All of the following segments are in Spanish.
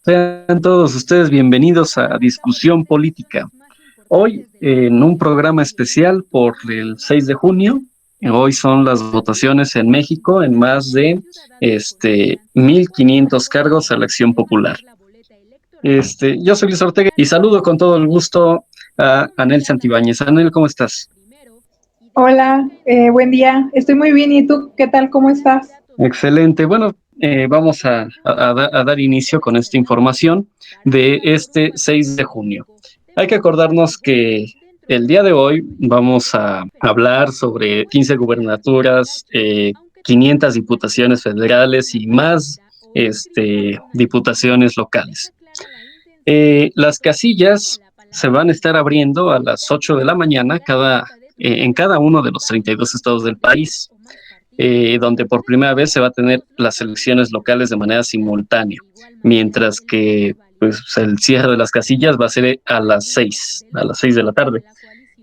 Sean todos ustedes bienvenidos a Discusión Política. Hoy, en un programa especial por el 6 de junio, hoy son las votaciones en México en más de 1,500 cargos a la acción popular. Yo soy Luis Ortega y saludo con todo el gusto a Anel Santibáñez. Anel, ¿cómo estás? Hola, buen día. Estoy muy bien. ¿Y tú qué tal? ¿Cómo estás? Excelente. Bueno, vamos a dar inicio con esta información de este 6 de junio. Hay que acordarnos que el día de hoy vamos a hablar sobre 15 gubernaturas, 500 diputaciones federales y más diputaciones locales. Las casillas se van a estar abriendo a las 8 de la mañana en cada uno de los 32 estados del país, donde por primera vez se va a tener las elecciones locales de manera simultánea, mientras que pues, el cierre de las casillas va a ser a las 6 de la tarde.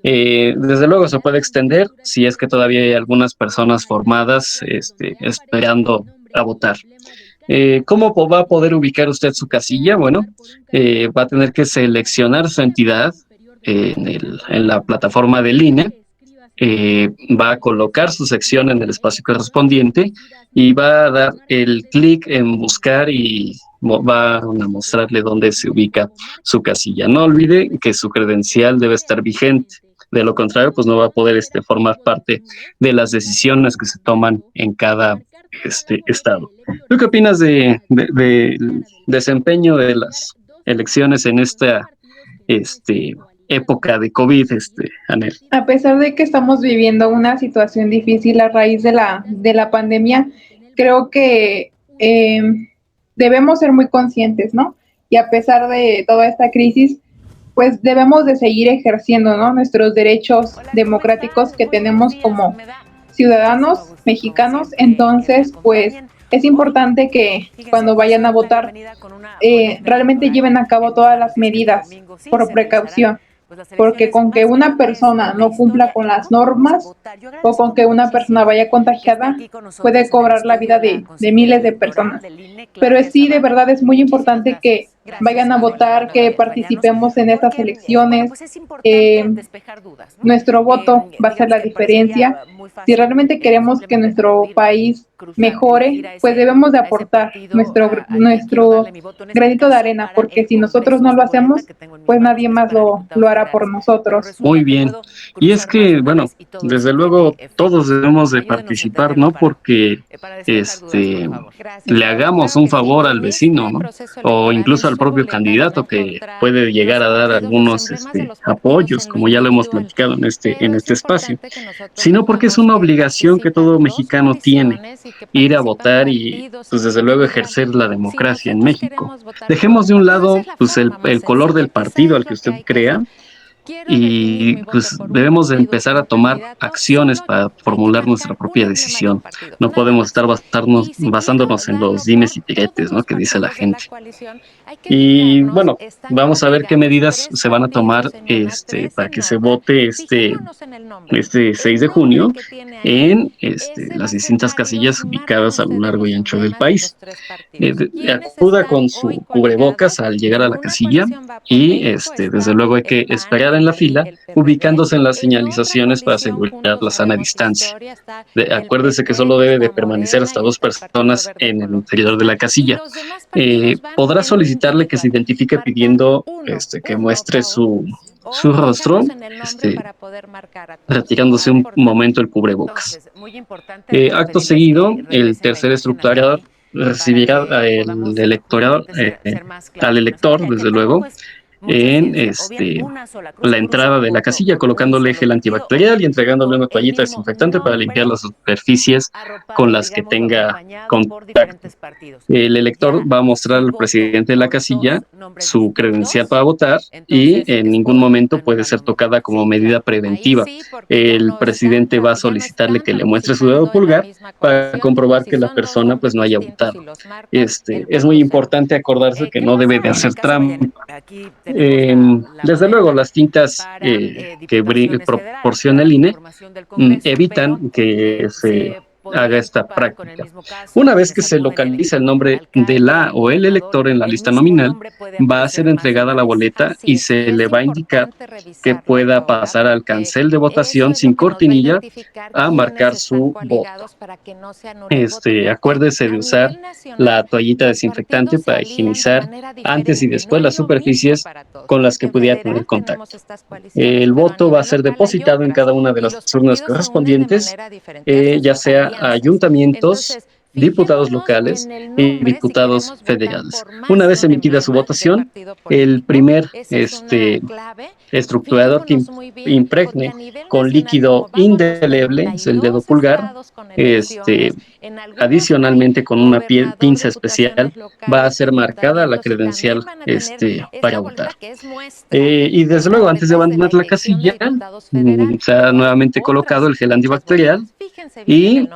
Desde luego se puede extender si es que todavía hay algunas personas formadas esperando a votar. ¿Cómo va a poder ubicar usted su casilla? Bueno, va a tener que seleccionar su entidad en la plataforma del INE. Va a colocar su sección en el espacio correspondiente y va a dar el clic en buscar y va a mostrarle dónde se ubica su casilla. No olvide que su credencial debe estar vigente. De lo contrario, pues no va a poder formar parte de las decisiones que se toman en cada estado. ¿Tú qué opinas del desempeño de las elecciones en esta este, época de COVID, Anel? A pesar de que estamos viviendo una situación difícil a raíz de la pandemia, creo que debemos ser muy conscientes, ¿no? Y a pesar de toda esta crisis, pues debemos de seguir ejerciendo, ¿no? Nuestros derechos democráticos que tenemos como ciudadanos mexicanos. Entonces, pues es importante que cuando vayan a votar realmente lleven a cabo todas las medidas por precaución, porque con que una persona no cumpla con las normas o con que una persona vaya contagiada puede cobrar la vida de miles de personas. Pero sí, de verdad es muy importante que vayan a votar, que participemos en estas elecciones. Eh, Nuestro voto va a ser la diferencia. Si realmente queremos que nuestro país mejore, pues debemos de aportar nuestro granito de arena, porque si nosotros no lo hacemos, pues nadie más lo hará por nosotros. Muy bien. Y es que, bueno, desde luego todos debemos de participar, ¿no? Porque le hagamos un favor al vecino, ¿no? O incluso al propio candidato que puede llegar a dar algunos apoyos, como ya lo hemos platicado en este espacio, sino porque es una obligación que todo mexicano tiene, ir a votar y, pues desde luego, ejercer la democracia en México. Dejemos de un lado, pues, el color del partido al que usted crea, y pues debemos de empezar a tomar acciones para formular nuestra propia decisión. No podemos estar basándonos en los dimes y diretes, ¿no?, que dice la gente. Y bueno, vamos a ver qué medidas se van a tomar para que se vote este 6 de junio en las distintas casillas ubicadas a lo largo y ancho del país. Acuda con su cubrebocas al llegar a la casilla y desde luego hay que esperar en la fila ubicándose en las señalizaciones para asegurar la sana distancia. Acuérdese que solo debe de permanecer hasta 2 personas en el interior de la casilla. Podrá solicitarle que se identifique pidiendo que muestre su rostro, retirándose un momento el cubrebocas. Acto seguido, el tercer estructurador recibirá al elector, desde luego, en la entrada de la casilla, colocándole gel antibacterial y entregándole una toallita desinfectante para limpiar las superficies con las que tenga contacto. El elector va a mostrar al presidente de la casilla su credencial para votar y en ningún momento puede ser tocada como medida preventiva. El presidente va a solicitarle que le muestre su dedo pulgar para comprobar que la persona pues no haya votado. Es muy importante acordarse que no debe de hacer trampa. Desde luego, las tintas que proporciona el INE evitan que se haga esta práctica. Una vez que se localiza el nombre de la o el elector en la lista nominal, va a ser entregada la boleta y se le va a indicar que pueda pasar al cancel de votación sin cortinilla a marcar su voto. Acuérdese de usar la toallita desinfectante para higienizar antes y después las superficies con las que pudiera tener contacto. El voto va a ser depositado en cada una de las urnas correspondientes, ya sea a ayuntamientos, diputados locales y diputados federales. Una vez emitida su votación, el primer estructurador que impregne con líquido indeleble, es el dedo pulgar, adicionalmente con una pinza especial, va a ser marcada la credencial para votar. Y desde luego, antes de abandonar la casilla, se ha nuevamente colocado el gel antibacterial y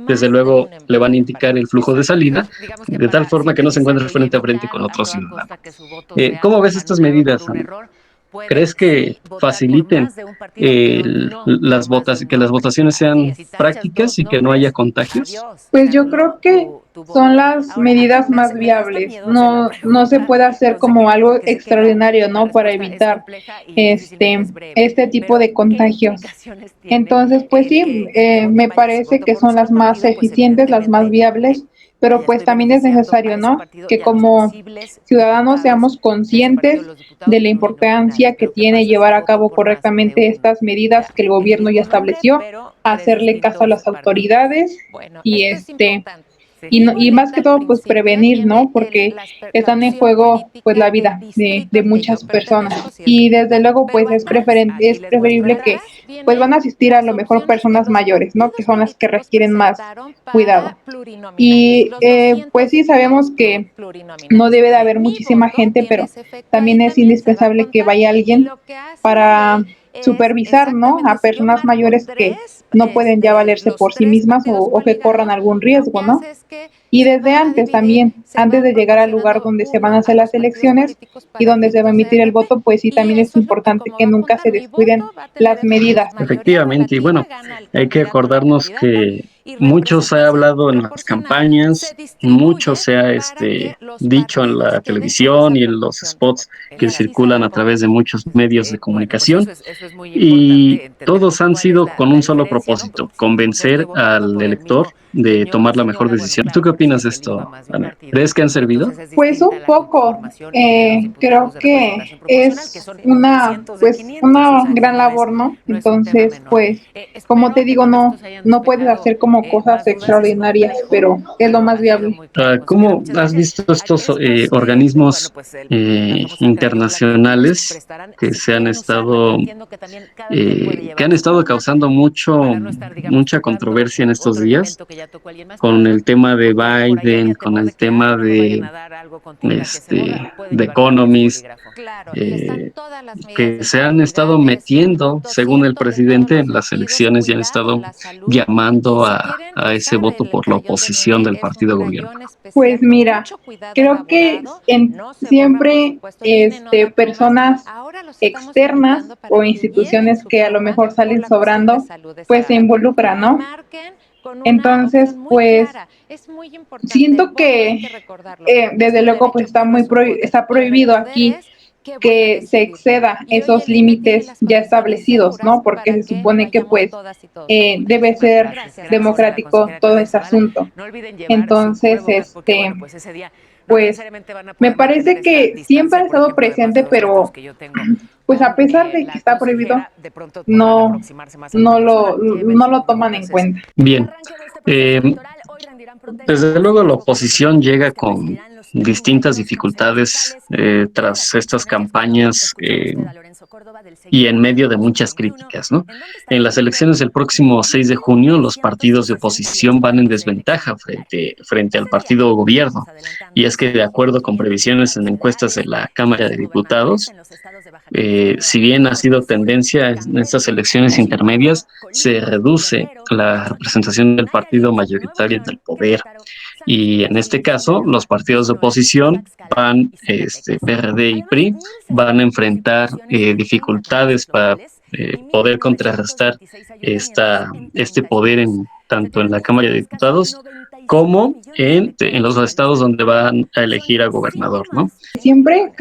desde luego le van a indicar el flujo de salida, de tal forma que no se encuentre frente a frente con otro ciudadano. ¿Cómo ves estas medidas, Ana? ¿Crees que faciliten que las votaciones sean prácticas y que no haya contagios? Pues yo creo que son las medidas más viables. No se puede hacer como algo extraordinario, ¿no? Para evitar este tipo de contagios. Entonces, pues sí, me parece que son las más eficientes, las más viables, pero pues también es necesario, ¿no? Que como ciudadanos seamos conscientes de la importancia que tiene llevar a cabo correctamente estas medidas que el gobierno ya estableció, hacerle caso a las autoridades y y más que todo pues prevenir, ¿no? Porque están en juego pues la vida de muchas personas y desde luego pues es preferible que pues van a asistir a lo mejor personas mayores, ¿no? Que son las que requieren más cuidado. Y pues sí sabemos que no debe de haber muchísima gente, pero también es indispensable que vaya alguien para supervisar, ¿no? A personas mayores que no pueden ya valerse por sí mismas o que corran algún riesgo, ¿no? Y desde antes también, antes de llegar al lugar donde se van a hacer las elecciones y donde se va a emitir el voto, pues sí, también es importante que nunca se descuiden las medidas. Efectivamente, y bueno, hay que acordarnos que mucho se ha hablado en las campañas, mucho se ha dicho en la televisión y en los spots que circulan a través de muchos medios de comunicación, y todos han sido con un solo propósito: convencer al elector de tomar la mejor decisión. ¿Tú qué opinas de esto, Ana? ¿Crees que han servido? Pues un poco, creo que es una gran labor, ¿no? Entonces, pues, como te digo, no puedes hacer como cosas extraordinarias, pero es lo más viable. ¿Cómo has visto estos organismos internacionales que se han que han estado causando mucha controversia en estos días, con el tema de Biden, con el tema de The Economist, que se han estado metiendo, según el presidente, en las elecciones y han estado llamando a ese voto por la oposición del partido gobierno? Pues mira, creo que siempre personas externas o instituciones que a lo mejor salen sobrando, pues se involucran, ¿no? Entonces, pues siento que desde luego pues está prohibido aquí que se exceda esos límites ya establecidos, ¿no? Porque se supone que pues debe ser democrático todo este asunto. Entonces, pues me parece que siempre ha estado presente, pero pues a pesar de que está prohibido, no lo toman en cuenta. Bien, desde luego la oposición llega con distintas dificultades tras estas campañas y en medio de muchas críticas, ¿no? En las elecciones del próximo 6 de junio, los partidos de oposición van en desventaja frente al partido gobierno. Y es que, de acuerdo con previsiones en encuestas de la Cámara de Diputados, si bien ha sido tendencia en estas elecciones intermedias, se reduce la representación del partido mayoritario en el poder. Y en este caso, los partidos de oposición PRD y PRI, van a enfrentar dificultades para poder contrarrestar este poder tanto en la Cámara de Diputados como en los estados donde van a elegir a gobernador, ¿no? Siempre,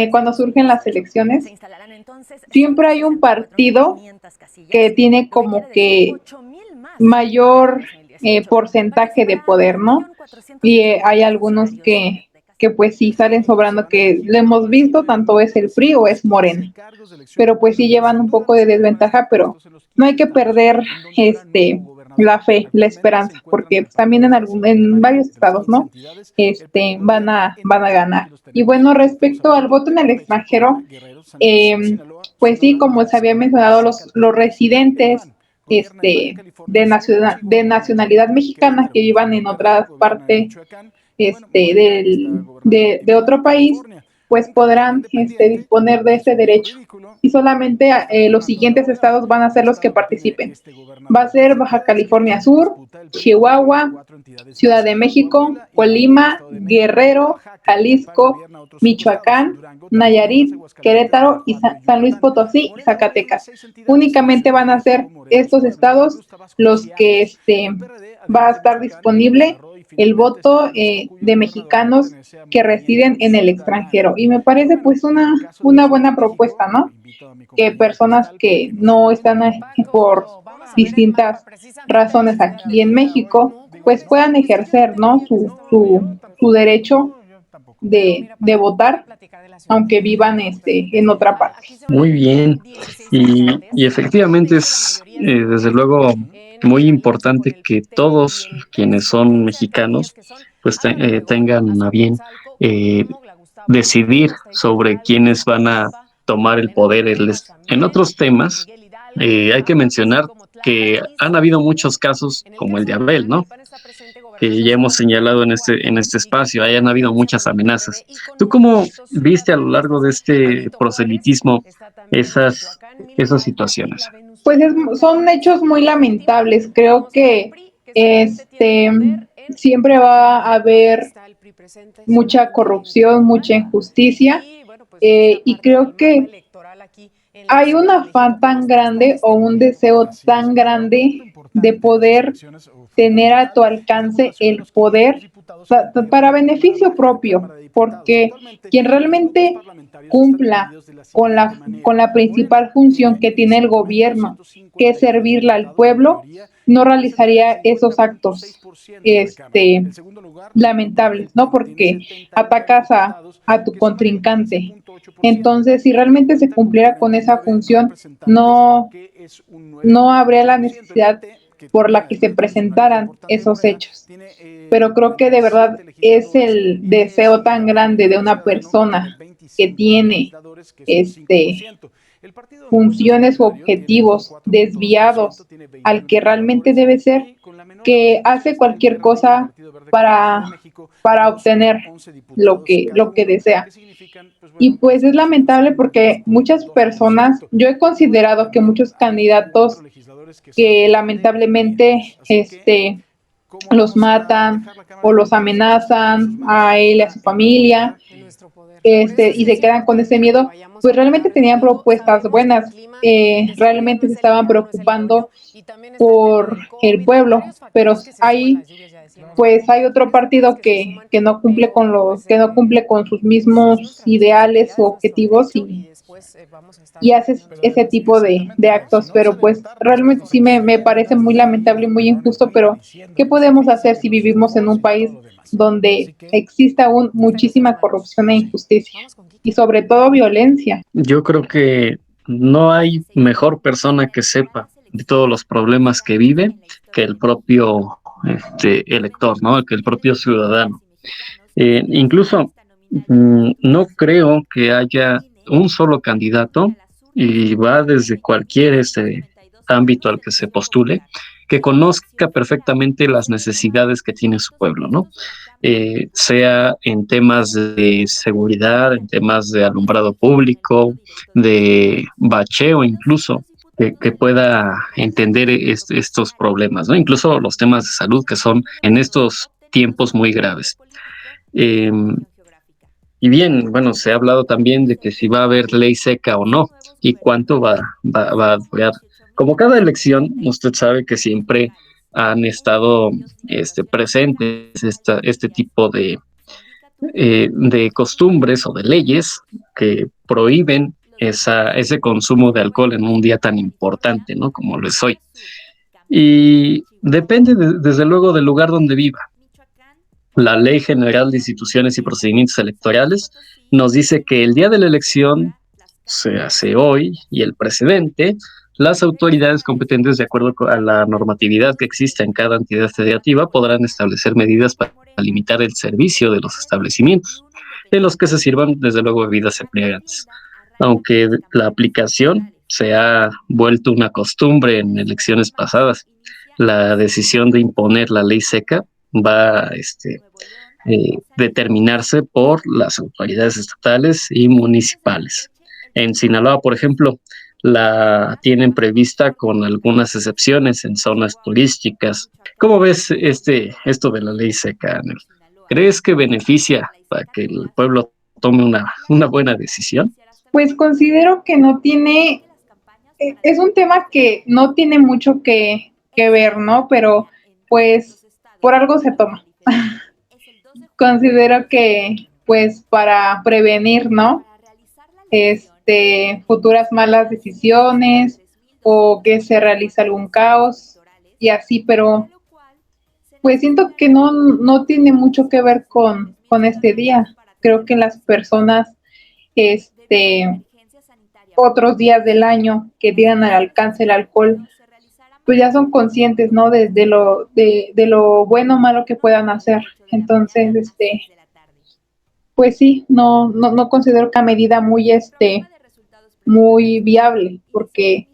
cuando surgen las elecciones, siempre hay un partido que tiene como que mayor porcentaje de poder, ¿no? Y hay algunos que pues sí salen sobrando, que lo hemos visto, tanto es el PRI o es Morena, pero pues sí llevan un poco de desventaja, pero no hay que perder la fe, la esperanza, porque también en varios estados, ¿no? Van a ganar. Y bueno, respecto al voto en el extranjero, pues sí, como se había mencionado, los residentes de nacionalidad mexicana que vivan en otra parte de otro país, pues podrán disponer de ese derecho. Y solamente los siguientes estados van a ser los que participen. Va a ser Baja California Sur, Chihuahua, Ciudad de México, Colima, Guerrero, Jalisco, Michoacán, Nayarit, Querétaro y San Luis Potosí y Zacatecas. Únicamente van a ser estos estados los que va a estar disponible el voto de mexicanos que residen en el extranjero. Y me parece pues una buena propuesta, ¿no? Que personas que no están por distintas razones aquí en México, pues puedan ejercer, ¿no? Su derecho de votar, aunque vivan en otra parte. Muy bien. Y efectivamente es, desde luego, muy importante que todos quienes son mexicanos pues tengan a bien eh, decidir sobre quiénes van a tomar el poder. En otros temas, hay que mencionar que han habido muchos casos como el de Abel, ¿no? Que ya hemos señalado en este espacio, hayan habido muchas amenazas. ¿Tú cómo viste a lo largo de este proselitismo esas, esas situaciones? Pues son hechos muy lamentables. Creo que este siempre va a haber mucha corrupción, mucha injusticia, y creo que hay un afán tan grande o un deseo tan grande de poder tener a tu alcance el poder para beneficio propio, porque quien realmente cumpla con la principal función que tiene el gobierno, que es servirle al pueblo, no realizaría esos actos lamentables, ¿no? Porque atacas a tu contrincante. Entonces, si realmente se cumpliera con esa función, no habría la necesidad por la que se presentaran esos hechos. Pero creo que de verdad es el deseo tan grande de una persona que tiene funciones u objetivos desviados al que realmente debe ser, que hace cualquier cosa para, para obtener lo que desea. Y pues es lamentable porque muchas personas, yo he considerado que muchos candidatos que lamentablemente los matan o los amenazan a él y a su familia, y se quedan con ese miedo, pues realmente tenían propuestas buenas, realmente se estaban preocupando por el pueblo, pero hay otro partido que no cumple que no cumple con sus mismos ideales u objetivos y hace ese tipo de actos, pero pues realmente sí me parece muy lamentable y muy injusto, pero ¿qué podemos hacer si vivimos en un país donde existe aún muchísima corrupción e injusticia y sobre todo violencia? Yo creo que no hay mejor persona que sepa de todos los problemas que vive que el propio elector, ¿no? Que el propio ciudadano. Incluso no creo que haya un solo candidato, y va desde cualquier ámbito al que se postule, que conozca perfectamente las necesidades que tiene su pueblo, ¿no? Sea en temas de seguridad, en temas de alumbrado público, de bacheo incluso, que pueda entender estos problemas, ¿no? Incluso los temas de salud que son en estos tiempos muy graves. Eh, Y bien, bueno, se ha hablado también de que si va a haber ley seca o no y cuánto va a durar. Como cada elección, usted sabe que siempre han estado presentes este tipo de costumbres o de leyes que prohíben ese consumo de alcohol en un día tan importante, ¿no? Como lo es hoy. Y depende, desde luego, del lugar donde viva. La Ley General de Instituciones y Procedimientos Electorales nos dice que el día de la elección se hace hoy y el precedente, las autoridades competentes, de acuerdo a la normatividad que existe en cada entidad federativa, podrán establecer medidas para limitar el servicio de los establecimientos, en los que se sirvan, desde luego, bebidas embriagantes. Aunque la aplicación se ha vuelto una costumbre en elecciones pasadas, la decisión de imponer la ley seca va a determinarse por las autoridades estatales y municipales. En Sinaloa, por ejemplo, la tienen prevista con algunas excepciones en zonas turísticas. ¿Cómo ves esto de la ley seca, Anel? ¿Crees que beneficia para que el pueblo tome una buena decisión? Pues considero que no tiene, es un tema que no tiene mucho que ver, ¿no? Pero pues por algo se toma. Considero que pues para prevenir, ¿no? Futuras malas decisiones o que se realice algún caos y así, pero pues siento que no tiene mucho que ver con este día. Creo que las personas, este, otros días del año que tienen al alcance el alcohol, pues ya son conscientes, ¿no? De lo bueno o malo que puedan hacer. Entonces, pues sí, no considero que a medida muy viable, porque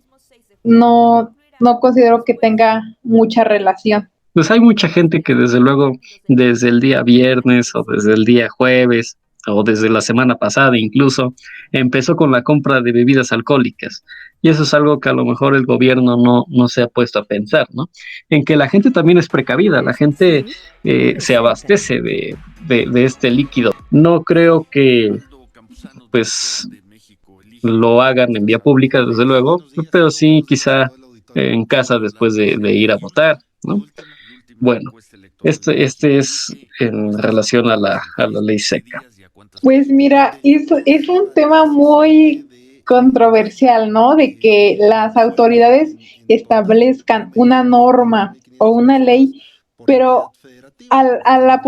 no considero que tenga mucha relación. Pues hay mucha gente que desde luego desde el día viernes o desde el día jueves o desde la semana pasada incluso empezó con la compra de bebidas alcohólicas. Y eso es algo que a lo mejor el gobierno no se ha puesto a pensar, ¿no? En que la gente también es precavida, la gente se abastece de este líquido. No creo que pues lo hagan en vía pública, desde luego, pero sí quizá en casa después de ir a votar, ¿no? Bueno, este es en relación a la ley seca. Pues mira, es un tema muy controversial, ¿no? De que las autoridades establezcan una norma o una ley, pero a la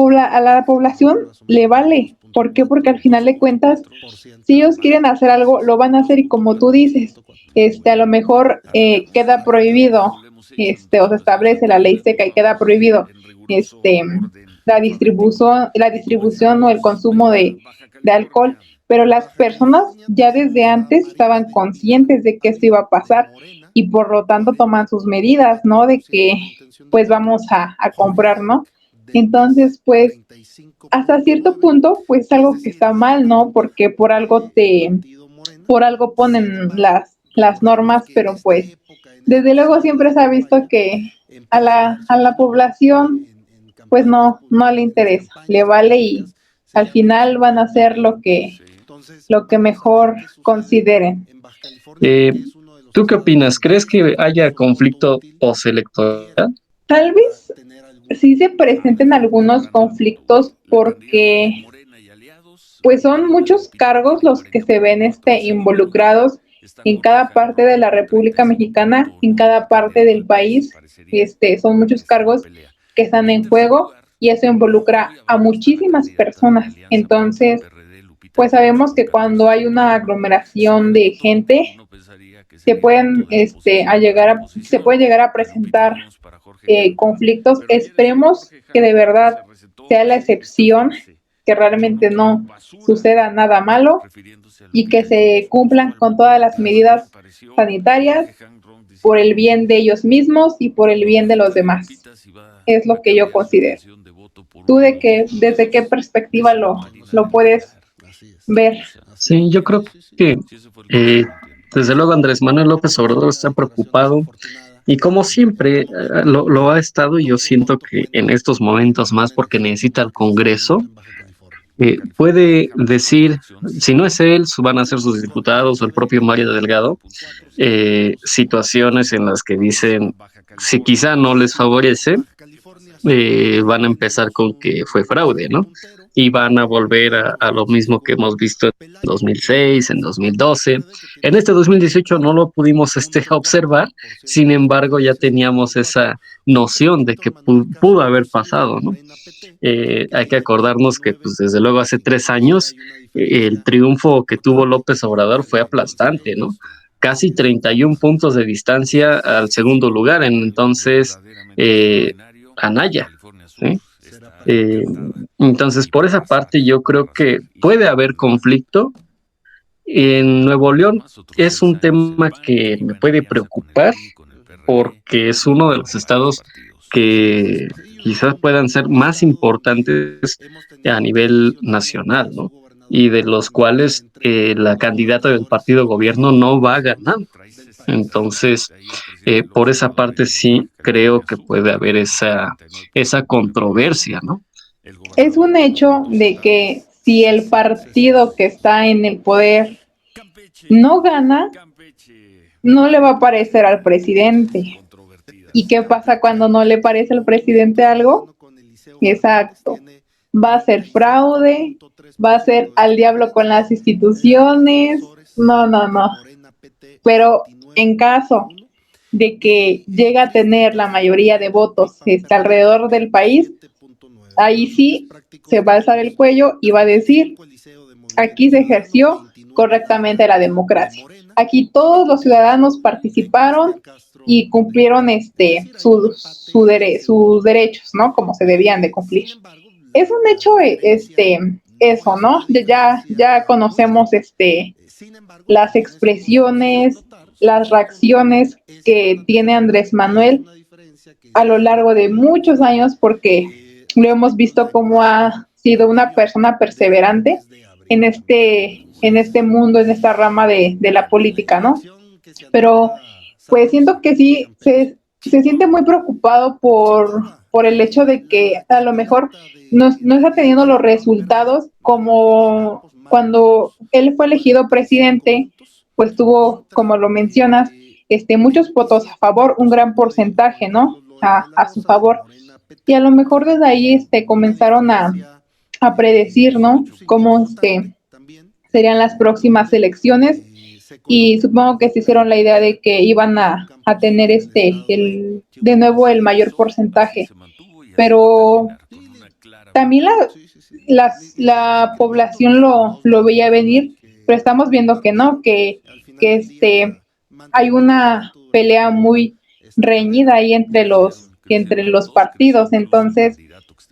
población le vale. ¿Por qué? Porque al final de cuentas, si ellos quieren hacer algo, lo van a hacer y como tú dices, a lo mejor queda prohibido, o se establece la ley seca y queda prohibido, la distribución o el consumo de alcohol, pero las personas ya desde antes estaban conscientes de que esto iba a pasar y por lo tanto toman sus medidas, ¿no? De que pues vamos a comprar, ¿no? Entonces, pues, hasta cierto punto, pues es algo que está mal, ¿no? Porque por algo ponen las normas, pero pues, desde luego siempre se ha visto que a la población, pues no le interesa, le vale y al final van a hacer lo que mejor consideren. Eh, ¿Tú qué opinas? ¿Crees que haya conflicto postelectoral? Tal vez sí se presenten algunos conflictos porque pues son muchos cargos los que se ven involucrados en cada parte de la República Mexicana, en cada parte del país. Son muchos cargos que están en juego y eso involucra a muchísimas personas. Entonces, pues sabemos que cuando hay una aglomeración de gente, se pueden llegar a presentar conflictos. Esperemos que de verdad sea la excepción, que realmente no suceda nada malo y que se cumplan con todas las medidas sanitarias por el bien de ellos mismos y por el bien de los demás. Es lo que yo considero. ¿Tú desde qué perspectiva lo puedes ver? Sí, yo creo que eh, desde luego Andrés Manuel López Obrador está preocupado y como siempre lo ha estado y yo siento que en estos momentos más porque necesita el Congreso puede decir, si no es él, van a ser sus diputados o el propio Mario Delgado, situaciones en las que dicen, si quizá no les favorece, van a empezar con que fue fraude, ¿no? Y van a volver a lo mismo que hemos visto en 2006, en 2012. En este 2018 no lo pudimos observar, sin embargo ya teníamos esa noción de que pudo haber pasado, ¿no? Hay que acordarnos que pues desde luego hace 3 años el triunfo que tuvo López Obrador fue aplastante, ¿no? Casi 31 puntos de distancia al segundo lugar, entonces eh, Anaya, ¿sí? Eh, entonces, por esa parte, yo creo que puede haber conflicto. En Nuevo León es un tema que me puede preocupar porque es uno de los estados que quizás puedan ser más importantes a nivel nacional, ¿no? Y de los cuales la candidata del partido gobierno no va a ganar. Entonces, por esa parte sí creo que puede haber esa controversia, ¿no? Es un hecho de que si el partido que está en el poder no gana, no le va a parecer al presidente. ¿Y qué pasa cuando no le parece al presidente algo? Exacto. Va a ser fraude, va a ser al diablo con las instituciones. No, no, no. Pero en caso de que llegue a tener la mayoría de votos alrededor del país, ahí sí se va a alzar el cuello y va a decir, aquí se ejerció correctamente la democracia. Aquí todos los ciudadanos participaron y cumplieron sus derechos, ¿no? Como se debían de cumplir. Es un hecho, eso, ¿no? Ya conocemos, las expresiones, las reacciones que tiene Andrés Manuel a lo largo de muchos años, porque lo hemos visto como ha sido una persona perseverante en este mundo, en esta rama de la política, ¿no? Pero pues siento que sí se siente muy preocupado por el hecho de que a lo mejor no está teniendo los resultados como cuando él fue elegido presidente, pues tuvo, como lo mencionas, muchos votos a favor, un gran porcentaje, ¿no? A su favor. Y a lo mejor desde ahí comenzaron a predecir, ¿no? Cómo serían las próximas elecciones y supongo que se hicieron la idea de que iban a tener de nuevo el mayor porcentaje, pero también la población lo veía venir, pero estamos viendo que no, que hay una pelea muy reñida ahí entre los partidos, entonces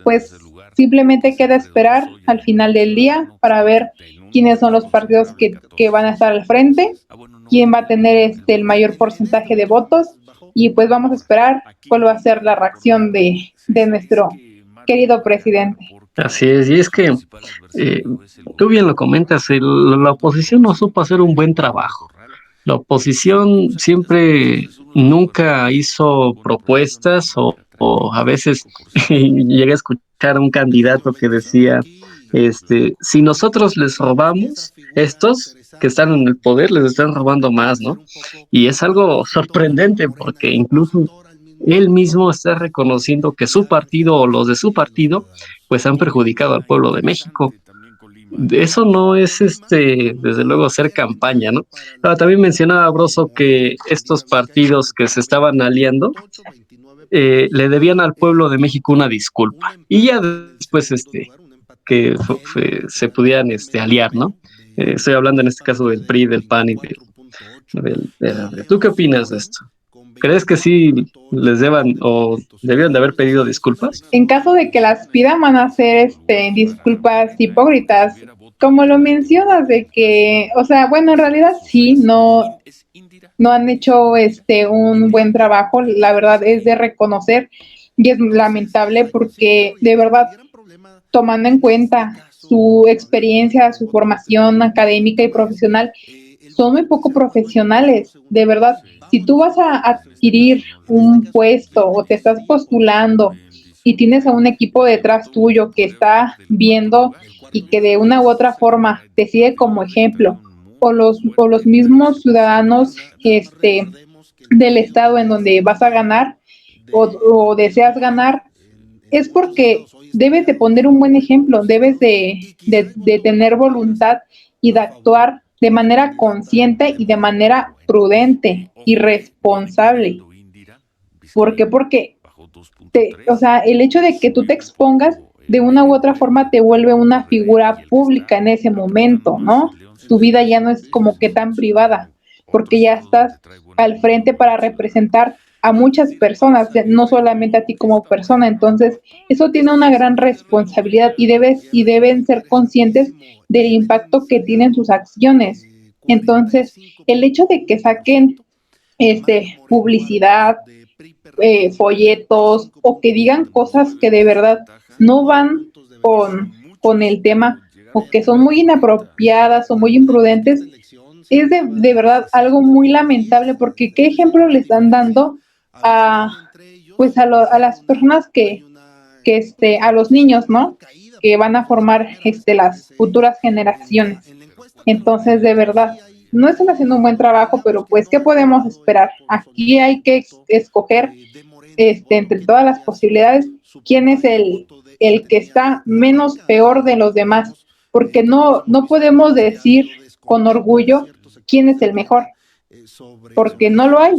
pues simplemente queda esperar al final del día para ver quiénes son los partidos que van a estar al frente, quién va a tener el mayor porcentaje de votos y pues vamos a esperar cuál va a ser la reacción de nuestro querido presidente. Así es, y es que eh, tú bien lo comentas, la oposición no supo hacer un buen trabajo. La oposición siempre nunca hizo propuestas o a veces llegué a escuchar a un candidato que decía, si nosotros les robamos, estos que están en el poder les están robando más, ¿no? Y es algo sorprendente porque incluso él mismo está reconociendo que su partido o los de su partido pues han perjudicado al pueblo de México. Eso no es, desde luego, hacer campaña, ¿no? Ahora, también mencionaba Broso que estos partidos que se estaban aliando le debían al pueblo de México una disculpa. Y ya después, que se pudieran aliar, ¿no? Estoy hablando en este caso del PRI, del PAN y del. ¿Tú qué opinas de esto? ¿Crees que sí les deban o debieron de haber pedido disculpas? En caso de que las pidan, van a hacer disculpas hipócritas, como lo mencionas, de que, o sea, bueno, en realidad sí, no han hecho un buen trabajo, la verdad es de reconocer y es lamentable porque de verdad, tomando en cuenta su experiencia, su formación académica y profesional, son muy poco profesionales, de verdad. Si tú vas a adquirir un puesto o te estás postulando y tienes a un equipo detrás tuyo que está viendo y que de una u otra forma te sigue como ejemplo, o los mismos ciudadanos del estado en donde vas a ganar o deseas ganar, es porque debes de poner un buen ejemplo, debes de tener voluntad y de actuar de manera consciente y de manera prudente y responsable. ¿Por qué? Porque o sea, el hecho de que tú te expongas de una u otra forma te vuelve una figura pública en ese momento, ¿no? Tu vida ya no es como que tan privada, porque ya estás al frente para representar a muchas personas, no solamente a ti como persona. Entonces, eso tiene una gran responsabilidad y deben ser conscientes del impacto que tienen sus acciones. Entonces, el hecho de que saquen publicidad, folletos o que digan cosas que de verdad no van con el tema o que son muy inapropiadas o muy imprudentes, es de verdad algo muy lamentable porque qué ejemplo le están dando a, pues a las personas a los niños, ¿no? Que van a formar las futuras generaciones. Entonces, de verdad, no están haciendo un buen trabajo, pero pues, ¿qué podemos esperar? Aquí hay que escoger entre todas las posibilidades quién es el que está menos peor de los demás, porque no podemos decir con orgullo quién es el mejor, porque no lo hay.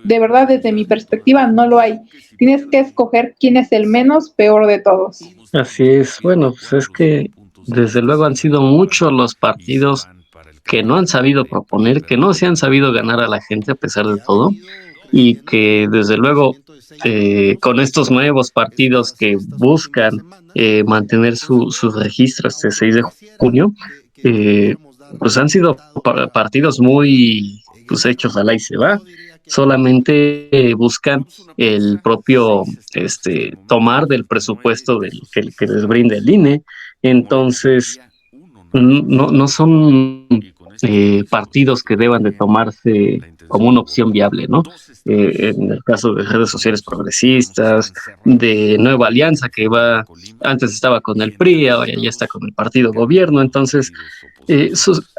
De verdad, desde mi perspectiva, no lo hay. Tienes que escoger quién es el menos peor de todos. Así es. Bueno, pues es que desde luego han sido muchos los partidos que no han sabido proponer, que no se han sabido ganar a la gente a pesar de todo, y que desde luego con estos nuevos partidos que buscan mantener su registro este 6 de junio, eh, pues han sido partidos muy pues hechos al ahí se va, solamente buscan el propio tomar del presupuesto que les brinda el INE. Entonces no son partidos que deban de tomarse como una opción viable, ¿no? En el caso de redes sociales progresistas, de Nueva Alianza, antes estaba con el PRI, ahora ya está con el partido gobierno. Entonces,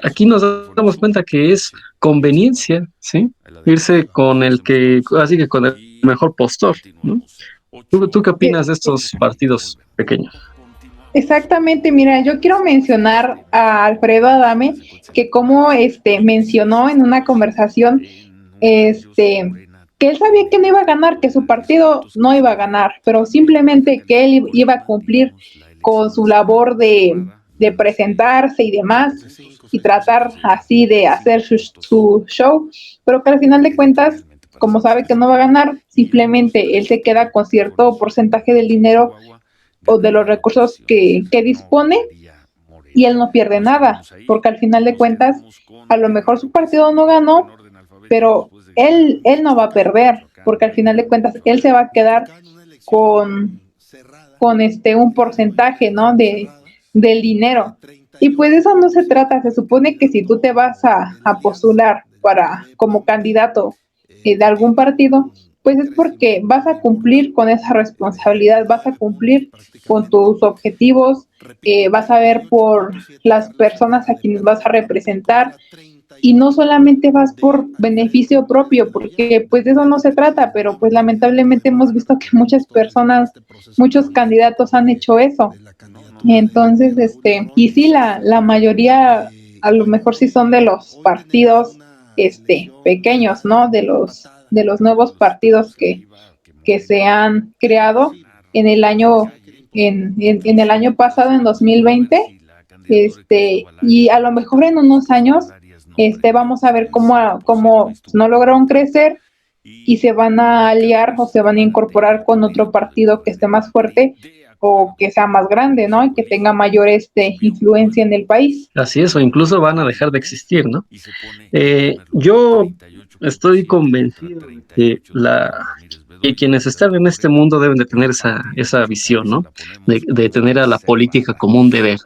aquí nos damos cuenta que es conveniencia, ¿sí? Irse con así que con el mejor postor, ¿no? ¿Tú qué Eh, opinas de estos partidos pequeños? Exactamente, mira, yo quiero mencionar a Alfredo Adame, que como mencionó en una conversación, que él sabía que no iba a ganar, que su partido no iba a ganar, pero simplemente que él iba a cumplir con su labor de presentarse y demás, y tratar así de hacer su show, pero que al final de cuentas, como sabe que no va a ganar, simplemente él se queda con cierto porcentaje del dinero o de los recursos que dispone y él no pierde nada, porque al final de cuentas, a lo mejor su partido no ganó, pero él no va a perder, porque al final de cuentas él se va a quedar con, con un porcentaje, ¿no? Del dinero. Y pues de eso no se trata, se supone que si tú te vas a postular para como candidato de algún partido, pues es porque vas a cumplir con esa responsabilidad, vas a cumplir con tus objetivos, vas a ver por las personas a quienes vas a representar y no solamente vas por beneficio propio, porque pues de eso no se trata, pero pues lamentablemente hemos visto que muchas personas, muchos candidatos han hecho eso. Entonces, y sí, la mayoría a lo mejor sí son de los partidos pequeños, ¿no? De los nuevos partidos que se han creado en el año, en el año pasado, en 2020, y a lo mejor en unos años, vamos a ver cómo no lograron crecer y se van a aliar o se van a incorporar con otro partido que esté más fuerte o que sea más grande, ¿no? Y que tenga mayor influencia en el país. Así es, o incluso van a dejar de existir, ¿no? Yo estoy convencido de que quienes están en este mundo deben de tener esa visión, ¿no? De tener a la política como un deber.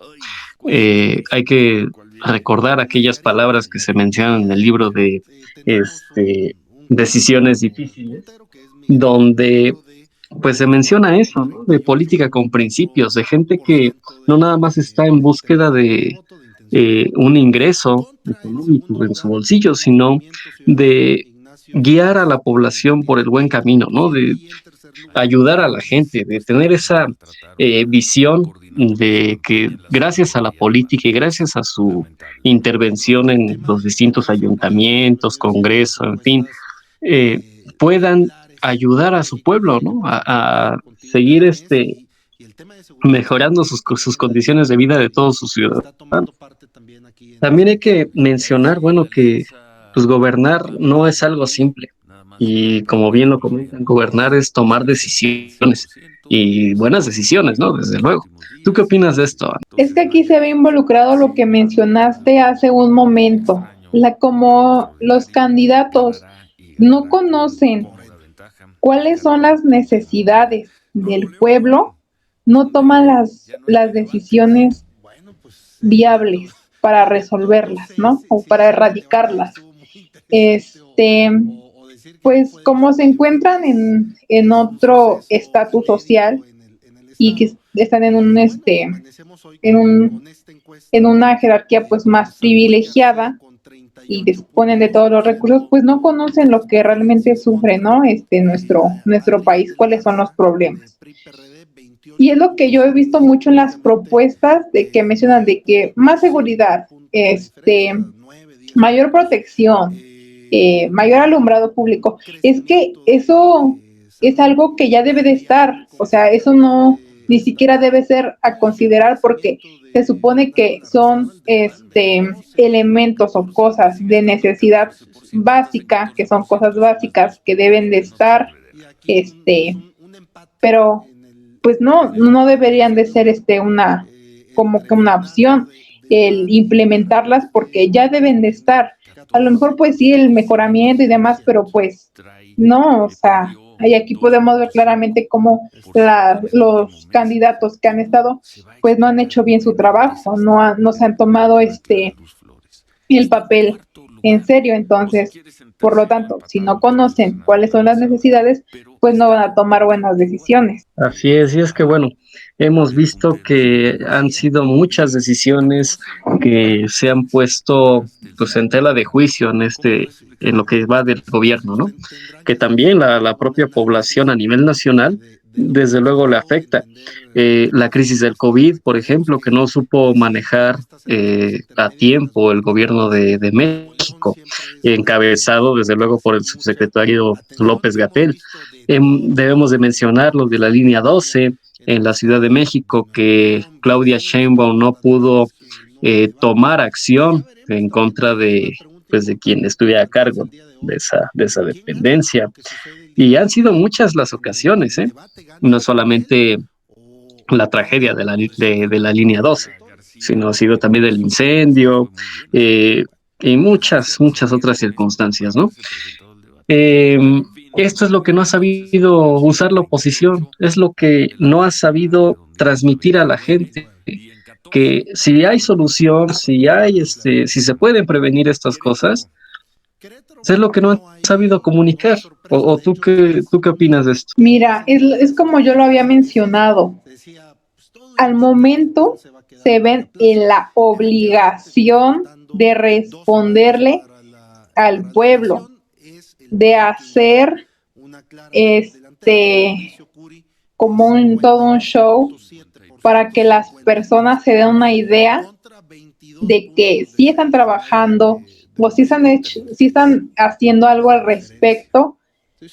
Hay que recordar aquellas palabras que se mencionan en el libro de Decisiones Difíciles, donde pues se menciona eso, ¿no? De política con principios, de gente que no nada más está en búsqueda de un ingreso económico en su bolsillo, sino de guiar a la población por el buen camino, ¿no? De ayudar a la gente, de tener esa visión de que gracias a la política y gracias a su intervención en los distintos ayuntamientos, congresos, en fin, eh, puedan ayudar a su pueblo, ¿no? A seguir mejorando sus condiciones de vida de todos sus ciudadanos. También hay que mencionar, bueno, que pues gobernar no es algo simple. Y como bien lo comentan, gobernar es tomar decisiones y buenas decisiones, ¿no? Desde luego. ¿Tú qué opinas de esto? Es que aquí se ve involucrado lo que mencionaste hace un momento, como los candidatos no conocen cuáles son las necesidades del pueblo, no toman las decisiones viables para resolverlas, ¿no? O para erradicarlas. Este, pues como se encuentran en otro estatus social y que están en un, en una jerarquía pues más privilegiada y disponen de todos los recursos, pues no conocen lo que realmente sufre, ¿no? Nuestro país, cuáles son los problemas. Y es lo que yo he visto mucho en las propuestas de que mencionan de que más seguridad, mayor protección, mayor alumbrado público. Es que eso es algo que ya debe de estar, o sea, eso no ni siquiera debe ser a considerar porque se supone que son elementos o cosas de necesidad básica, que son cosas básicas que deben de estar, pero pues no deberían de ser como que una opción el implementarlas porque ya deben de estar. A lo mejor pues sí el mejoramiento y demás, pero pues no, o sea, y aquí podemos ver claramente cómo los candidatos que han estado pues no han hecho bien su trabajo, no se han tomado el papel en serio. Entonces, por lo tanto, si no conocen cuáles son las necesidades, pues no van a tomar buenas decisiones. Así es, y es que bueno, hemos visto que han sido muchas decisiones que se han puesto pues en tela de juicio en lo que va del gobierno, ¿no? Que también la propia población a nivel nacional, desde luego le afecta. La crisis del COVID, por ejemplo, que no supo manejar a tiempo el gobierno de México, encabezado desde luego por el subsecretario López Gatell. Debemos de mencionar lo de la línea 12 en la Ciudad de México, que Claudia Sheinbaum no pudo tomar acción en contra pues, de quien estuviera a cargo de esa dependencia. Y han sido muchas las ocasiones, ¿eh? No solamente la tragedia de la línea 12, sino ha sido también el incendio eh, y muchas otras circunstancias, ¿no? Eh, Esto es lo que no ha sabido usar la oposición, es lo que no ha sabido transmitir a la gente, que si hay solución, si se pueden prevenir estas cosas, es lo que no han sabido comunicar. O tú qué opinas de esto? Mira, es como yo lo había mencionado. Al momento se ven en la obligación de responderle al pueblo, de hacer este como todo un show para que las personas se den una idea de que sí están trabajando o sí están haciendo algo al respecto,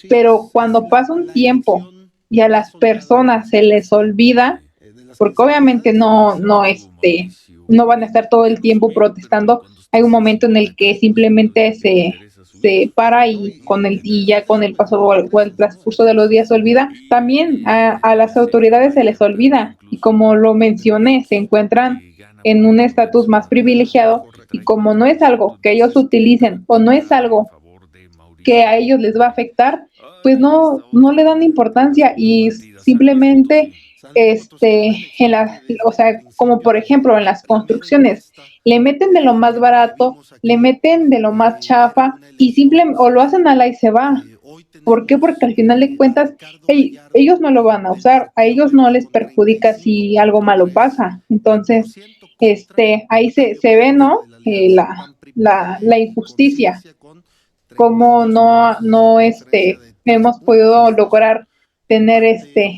pero cuando pasa un tiempo y a las personas se les olvida, porque obviamente no van a estar todo el tiempo protestando, hay un momento en el que simplemente se para y ya con el paso o el transcurso de los días se olvida. También a las autoridades se les olvida y como lo mencioné, se encuentran en un estatus más privilegiado y como no es algo que ellos utilicen o no es algo que a ellos les va a afectar, pues no le dan importancia y simplemente o sea, como por ejemplo en las construcciones, le meten de lo más barato, le meten de lo más chafa y o lo hacen a la y se va. ¿Por qué? Porque al final de cuentas ellos no lo van a usar, a ellos no les perjudica si algo malo pasa. Entonces, ahí se ve, ¿no? La injusticia, cómo no hemos podido lograr tener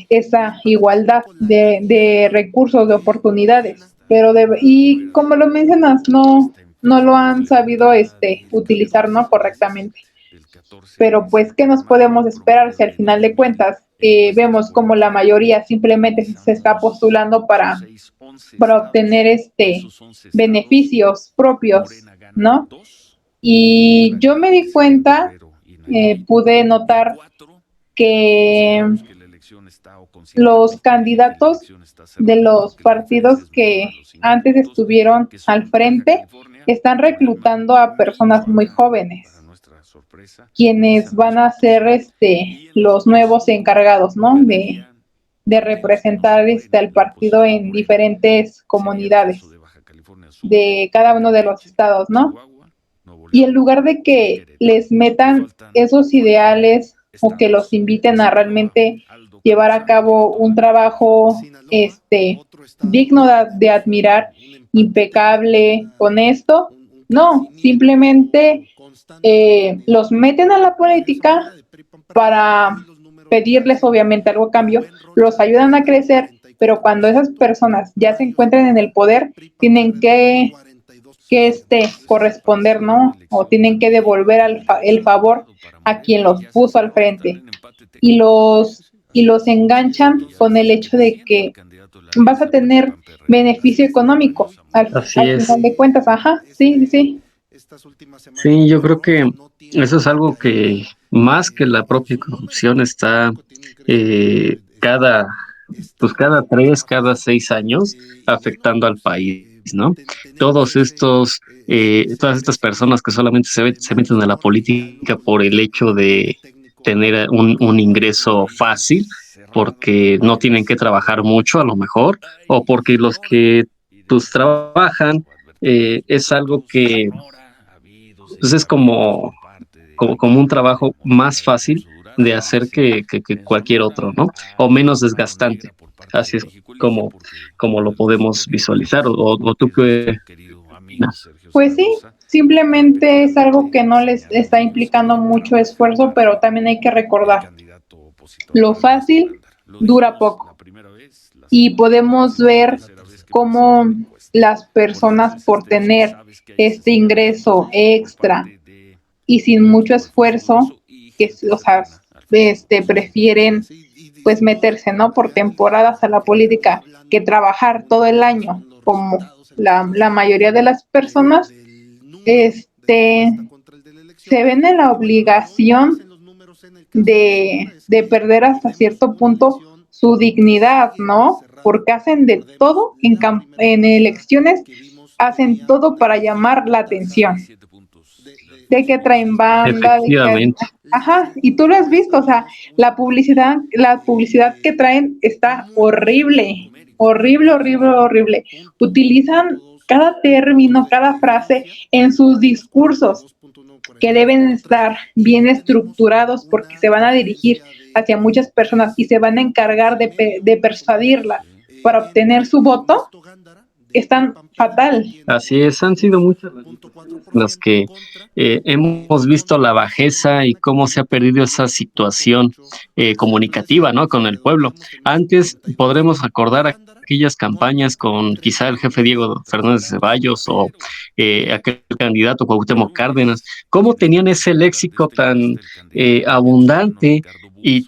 esa igualdad de recursos, de oportunidades, pero y como lo mencionas, no lo han sabido utilizar, ¿no? Correctamente. Pero pues, ¿qué nos podemos esperar si al final de cuentas vemos como la mayoría simplemente se está postulando para obtener beneficios propios, ¿no? Y yo me di cuenta, pude notar que los candidatos de los partidos que antes estuvieron al frente están reclutando a personas muy jóvenes, quienes van a ser los nuevos encargados, ¿no? De representar al partido en diferentes comunidades de cada uno de los estados, ¿no? Y en lugar de que les metan esos ideales o que los inviten a realmente llevar a cabo un trabajo digno de admirar, impecable, honesto, no, simplemente los meten a la política para pedirles obviamente algo a cambio, los ayudan a crecer, pero cuando esas personas ya se encuentran en el poder, tienen que corresponder, ¿no? O tienen que devolver el favor a quien los puso al frente. Y los enganchan con el hecho de que vas a tener beneficio económico Así al es. final de cuentas. Ajá, sí, sí, sí. Sí, yo creo que eso es algo que más que la propia corrupción está cada 3, cada 6 años afectando al país, ¿no? Todas estas personas que solamente se meten a la política por el hecho de tener un ingreso fácil, porque no tienen que trabajar mucho a lo mejor, o porque los que pues trabajan es algo que pues, es como un trabajo más fácil de hacer que cualquier otro, ¿no? O menos desgastante. Así es como, como lo podemos visualizar. ¿O tú qué opinas? Pues sí, simplemente es algo que no les está implicando mucho esfuerzo, pero también hay que recordar, lo fácil dura poco. Y podemos ver cómo las personas por tener este ingreso extra y sin mucho esfuerzo, o sea, prefieren pues meterse, ¿no? Por temporadas a la política que trabajar todo el año, como la mayoría de las personas, se ven en la obligación de perder hasta cierto punto su dignidad, ¿no? Porque hacen de todo en elecciones, hacen todo para llamar la atención, de que traen banda, de que, Efectivamente. ajá, y tú lo has visto, o sea, la publicidad que traen está horrible, horrible, horrible, horrible. Utilizan cada término, cada frase en sus discursos que deben estar bien estructurados porque se van a dirigir hacia muchas personas y se van a encargar de persuadirlas para obtener su voto, están fatal. Así es, han sido muchas las situaciones en las que hemos visto la bajeza y cómo se ha perdido esa situación comunicativa, ¿no? Con el pueblo. Antes podremos acordar aquellas campañas con quizá el jefe Diego Fernández de Ceballos o aquel candidato Cuauhtémoc Cárdenas, cómo tenían ese léxico tan abundante y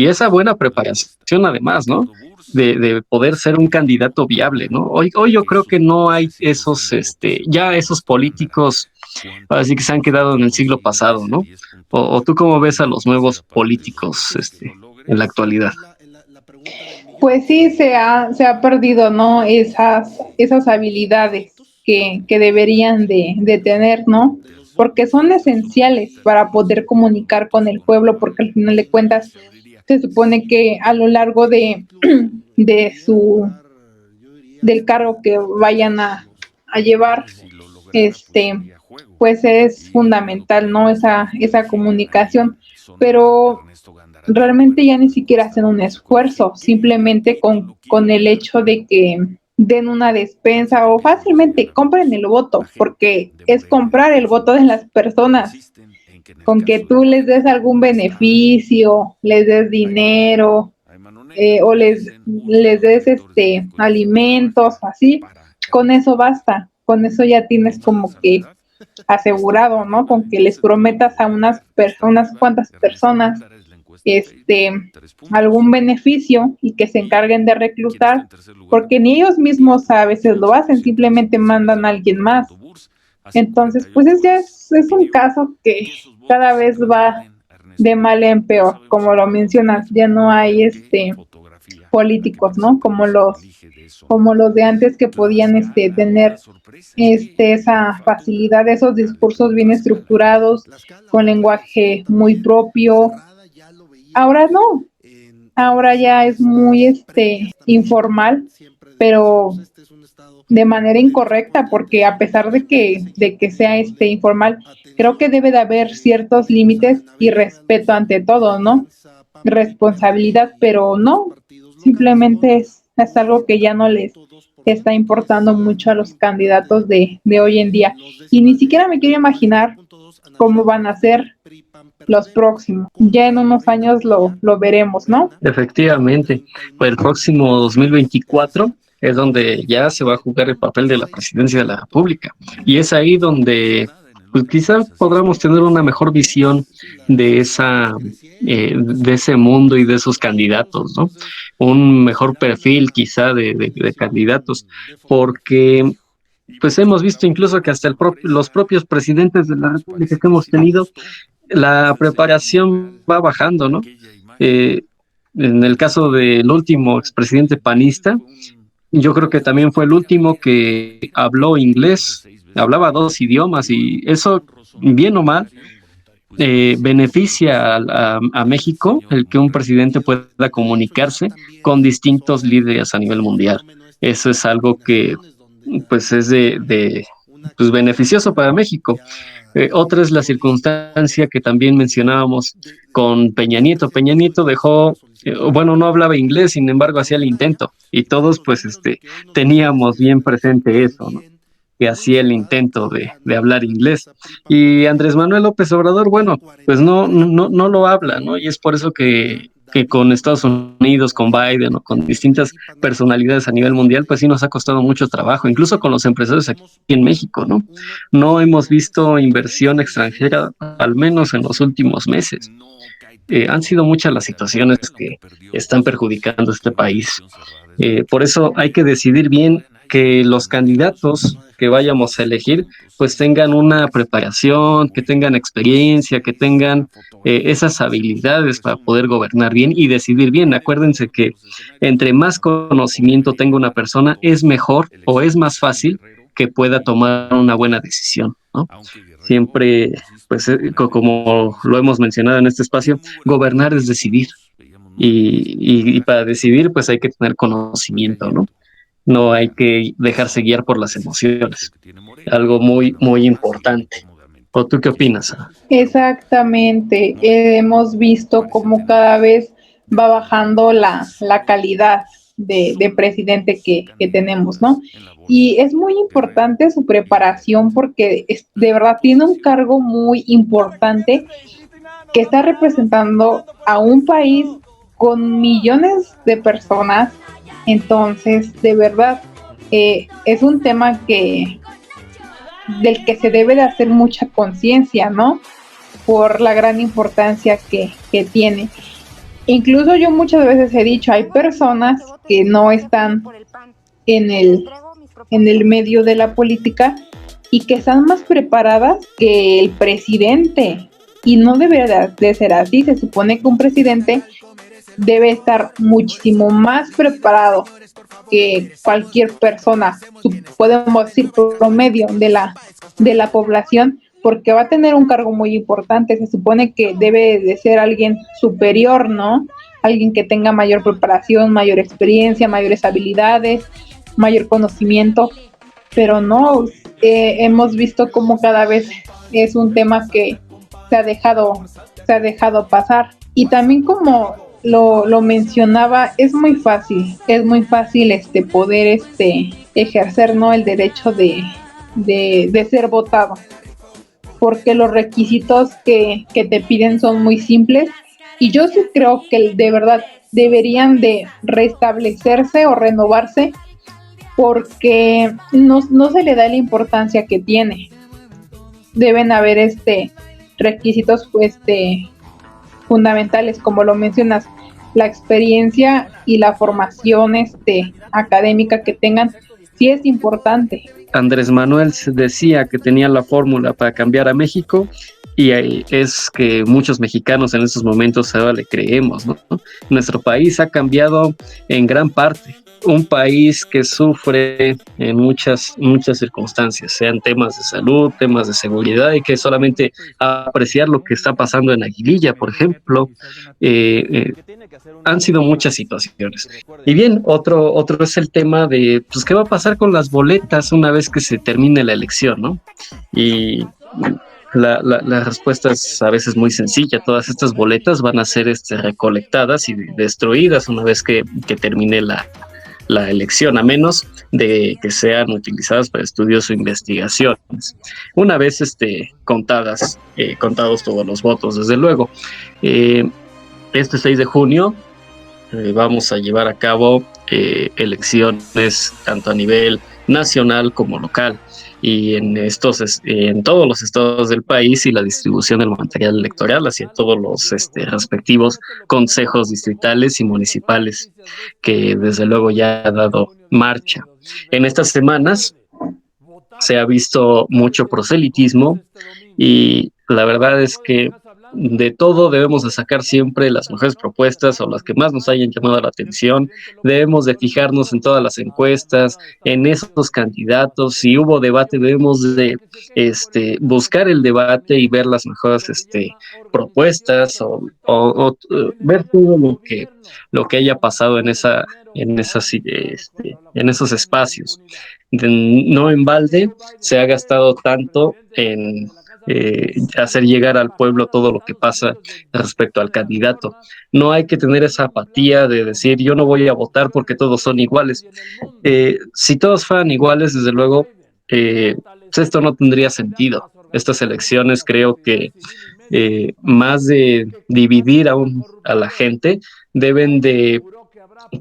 esa buena preparación además, ¿no? De poder ser un candidato viable, ¿no? Hoy yo creo que no hay ya esos políticos, así que se han quedado en el siglo pasado, ¿no? O tú cómo ves a los nuevos políticos, en la actualidad. Pues sí, se ha perdido, ¿no? Esas habilidades que deberían de tener, ¿no? Porque son esenciales para poder comunicar con el pueblo, porque al final de cuentas se supone que a lo largo de del cargo que vayan a llevar, pues es fundamental, ¿no? Esa comunicación, pero realmente ya ni siquiera hacen un esfuerzo, simplemente con el hecho de que den una despensa o fácilmente compren el voto, porque es comprar el voto de las personas, con que tú les des algún beneficio, les des dinero, o les des alimentos, así, con eso basta, con eso ya tienes como que asegurado, ¿no? Con que les prometas a unas cuantas personas este algún beneficio y que se encarguen de reclutar, porque ni ellos mismos a veces lo hacen, simplemente mandan a alguien más. Entonces, pues es un caso que cada vez va de mal en peor, como lo mencionas, ya no hay políticos, ¿no? Como los de antes que podían tener esa facilidad, esos discursos bien estructurados, con lenguaje muy propio. Ahora no, ahora ya es muy informal, pero de manera incorrecta, porque a pesar de que sea informal, creo que debe de haber ciertos límites y respeto ante todo, ¿no? Responsabilidad, pero no, simplemente es algo que ya no les está importando mucho a los candidatos de hoy en día. Y ni siquiera me quiero imaginar cómo van a ser los próximos. Ya en unos años lo veremos, ¿no? Efectivamente, pues el próximo 2024 es donde ya se va a jugar el papel de la presidencia de la República. Y es ahí donde pues quizás podamos tener una mejor visión de de ese mundo y de esos candidatos, ¿no? Un mejor perfil quizá de candidatos, porque pues hemos visto incluso que hasta los propios presidentes de la República que hemos tenido, la preparación va bajando, ¿no? Eh, en el caso del último expresidente panista, yo creo que también fue el último que habló inglés, hablaba dos idiomas y eso, bien o mal, beneficia a México el que un presidente pueda comunicarse con distintos líderes a nivel mundial. Eso es algo que pues es pues, beneficioso para México. Otra es la circunstancia que también mencionábamos con Peña Nieto. Peña Nieto dejó, bueno, no hablaba inglés, sin embargo hacía el intento y todos pues teníamos bien presente eso, ¿no? Que hacía el intento de hablar inglés. Y Andrés Manuel López Obrador, bueno, pues no lo habla, ¿no? Y es por eso que con Estados Unidos, con Biden o con distintas personalidades a nivel mundial, pues sí nos ha costado mucho trabajo, incluso con los empresarios aquí en México, ¿no? No hemos visto inversión extranjera, al menos en los últimos meses. Han sido muchas las situaciones que están perjudicando a este país. Por eso hay que decidir bien que los candidatos que vayamos a elegir pues tengan una preparación, que tengan experiencia, que tengan esas habilidades para poder gobernar bien y decidir bien. Acuérdense que entre más conocimiento tenga una persona, es mejor o es más fácil que pueda tomar una buena decisión, ¿no? Siempre, pues, como lo hemos mencionado en este espacio, gobernar es decidir. Y para decidir, pues hay que tener conocimiento, ¿no? No hay que dejarse guiar por las emociones. Algo muy importante. ¿O tú qué opinas, Ana? Exactamente. Hemos visto cómo cada vez va bajando la calidad de presidente que tenemos, ¿no? Y es muy importante su preparación porque de verdad tiene un cargo muy importante que está representando a un país con millones de personas. Entonces, de verdad, es un tema del que se debe de hacer mucha conciencia, ¿no? Por la gran importancia que tiene. Incluso yo muchas veces he dicho, hay personas que no están en el medio de la política y que están más preparadas que el presidente. Y no debería de ser así. Se supone que un presidente debe estar muchísimo más preparado que cualquier persona, podemos decir promedio de la población, porque va a tener un cargo muy importante. Se supone que debe de ser alguien superior, ¿no? Alguien que tenga mayor preparación, mayor experiencia, mayores habilidades, mayor conocimiento, pero no, hemos visto cómo cada vez es un tema que se ha dejado, se ha dejado pasar. Y también como lo mencionaba, es muy fácil poder ejercer, ¿no?, el derecho de ser votado, porque los requisitos que te piden son muy simples y yo sí creo que de verdad deberían de restablecerse o renovarse porque no se le da la importancia que tiene. Deben haber requisitos fundamentales, como lo mencionas, la experiencia y la formación académica que tengan, sí es importante. Andrés Manuel decía que tenía la fórmula para cambiar a México y es que muchos mexicanos en estos momentos ahora le creemos, ¿no? Nuestro país ha cambiado en gran parte, un país que sufre en muchas circunstancias, sean temas de salud, temas de seguridad, y que solamente apreciar lo que está pasando en Aguililla, por ejemplo, eh, eh, han sido muchas situaciones. Y bien, otro es el tema de, pues, ¿qué va a pasar con las boletas una vez que se termine la elección, ¿no? Y la respuesta es a veces muy sencilla. Todas estas boletas van a ser recolectadas y destruidas una vez que termine la elección, a menos de que sean utilizadas para estudios o investigaciones. Una vez contados todos los votos, desde luego. Eh, este 6 de junio vamos a llevar a cabo elecciones tanto a nivel nacional como local y en todos los estados del país, y la distribución del material electoral hacia todos los respectivos consejos distritales y municipales, que desde luego ya ha dado marcha. En estas semanas se ha visto mucho proselitismo y la verdad es que de todo debemos de sacar siempre las mejores propuestas o las que más nos hayan llamado la atención. Debemos de fijarnos en todas las encuestas, en esos candidatos. Si hubo debate, debemos de buscar el debate y ver las mejores propuestas o ver todo lo que haya pasado en esos espacios. No en balde se ha gastado tanto en hacer llegar al pueblo todo lo que pasa respecto al candidato. No hay que tener esa apatía de decir yo no voy a votar porque todos son iguales. Si todos fueran iguales, desde luego, pues esto no tendría sentido. Estas elecciones creo que más de dividir a la gente, deben de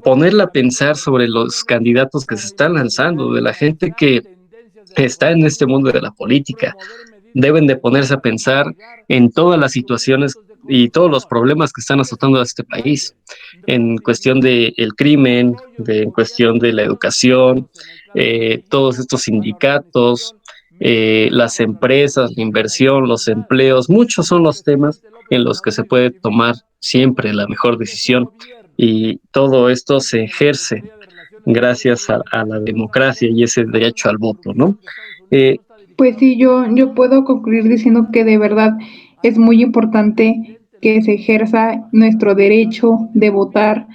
ponerla a pensar sobre los candidatos que se están lanzando, de la gente que está en este mundo de la política. Deben de ponerse a pensar en todas las situaciones y todos los problemas que están azotando a este país, en cuestión del crimen, en cuestión de la educación, todos estos sindicatos, las empresas, la inversión, los empleos, muchos son los temas en los que se puede tomar siempre la mejor decisión, y todo esto se ejerce gracias a la democracia y ese derecho al voto, ¿no? Eh, Pues sí, yo puedo concluir diciendo que de verdad es muy importante que se ejerza nuestro derecho de votar,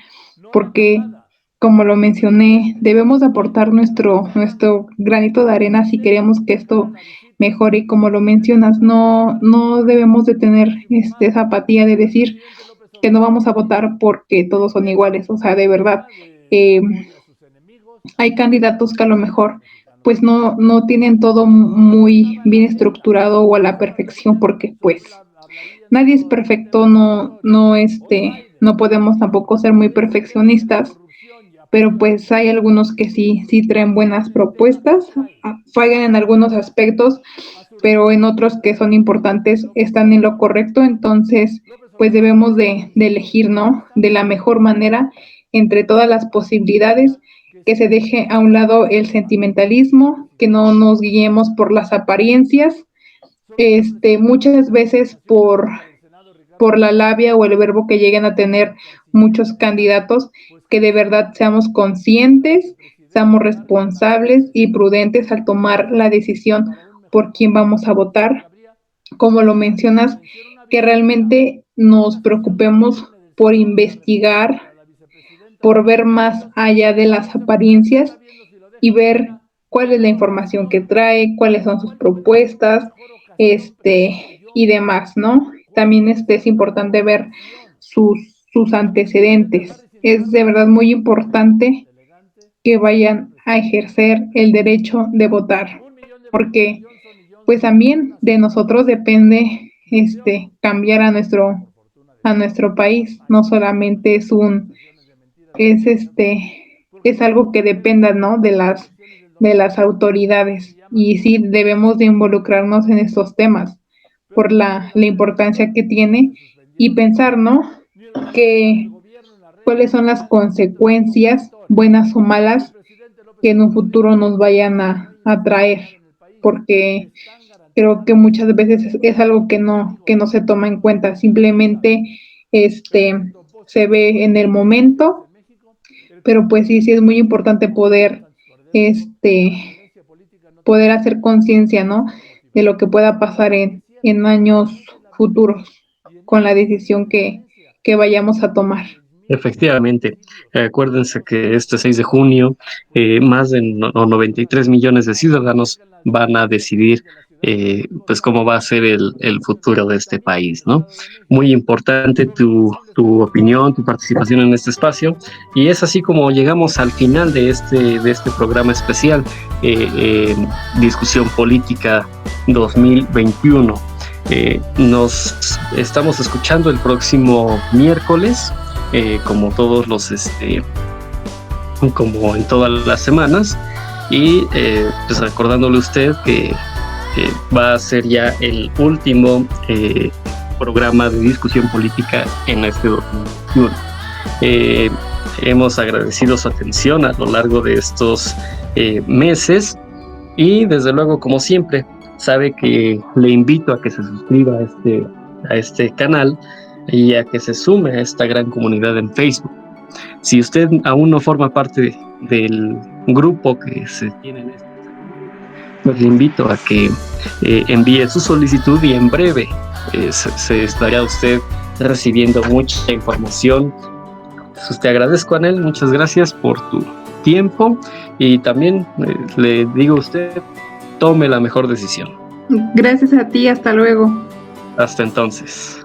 porque, como lo mencioné, debemos aportar nuestro granito de arena si queremos que esto mejore. Y como lo mencionas, no debemos de tener esa apatía de decir que no vamos a votar porque todos son iguales. O sea, de verdad, eh, hay candidatos que a lo mejor pues no tienen todo muy bien estructurado o a la perfección, porque pues nadie es perfecto, no podemos tampoco ser muy perfeccionistas, pero pues hay algunos que sí traen buenas propuestas, fallan en algunos aspectos, pero en otros que son importantes están en lo correcto. Entonces pues debemos de elegir, ¿no?, de la mejor manera entre todas las posibilidades, que se deje a un lado el sentimentalismo, que no nos guiemos por las apariencias, muchas veces por la labia o el verbo que lleguen a tener muchos candidatos, que de verdad seamos conscientes, seamos responsables y prudentes al tomar la decisión por quién vamos a votar. Como lo mencionas, que realmente nos preocupemos por investigar, por ver más allá de las apariencias y ver cuál es la información que trae, cuáles son sus propuestas, y demás, ¿no? También es importante ver sus antecedentes. Es de verdad muy importante que vayan a ejercer el derecho de votar, porque pues también de nosotros depende cambiar a nuestro país. No solamente es es algo que dependa, ¿no? De las autoridades. Y sí debemos de involucrarnos en estos temas por la importancia que tiene y pensar, ¿no? Que cuáles son las consecuencias, buenas o malas, que en un futuro nos vayan a traer, porque creo que muchas veces es algo que no se toma en cuenta, simplemente se ve en el momento, pero pues sí, sí es muy importante poder hacer conciencia, ¿no? De lo que pueda pasar en años futuros con la decisión que vayamos a tomar. Efectivamente, acuérdense que este 6 de junio más de 93 millones de ciudadanos van a decidir pues cómo va a ser el futuro de este país, ¿no? Muy importante tu opinión, tu participación en este espacio, y es así como llegamos al final de este programa especial, Discusión Política 2021. Nos estamos escuchando el próximo miércoles, como todos como en todas las semanas, y pues recordándole a usted que va a ser ya el último programa de discusión política en este 2021. Hemos agradecido su atención a lo largo de estos meses, y desde luego, como siempre, sabe que le invito a que se suscriba a este canal y a que se sume a esta gran comunidad en Facebook. Si usted aún no forma parte del grupo que se tiene en este, pues le invito a que envíe su solicitud, y en breve se estará usted recibiendo mucha información. Pues te agradezco, Anel, muchas gracias por tu tiempo, y también le digo a usted, tome la mejor decisión. Gracias a ti, hasta luego. Hasta entonces.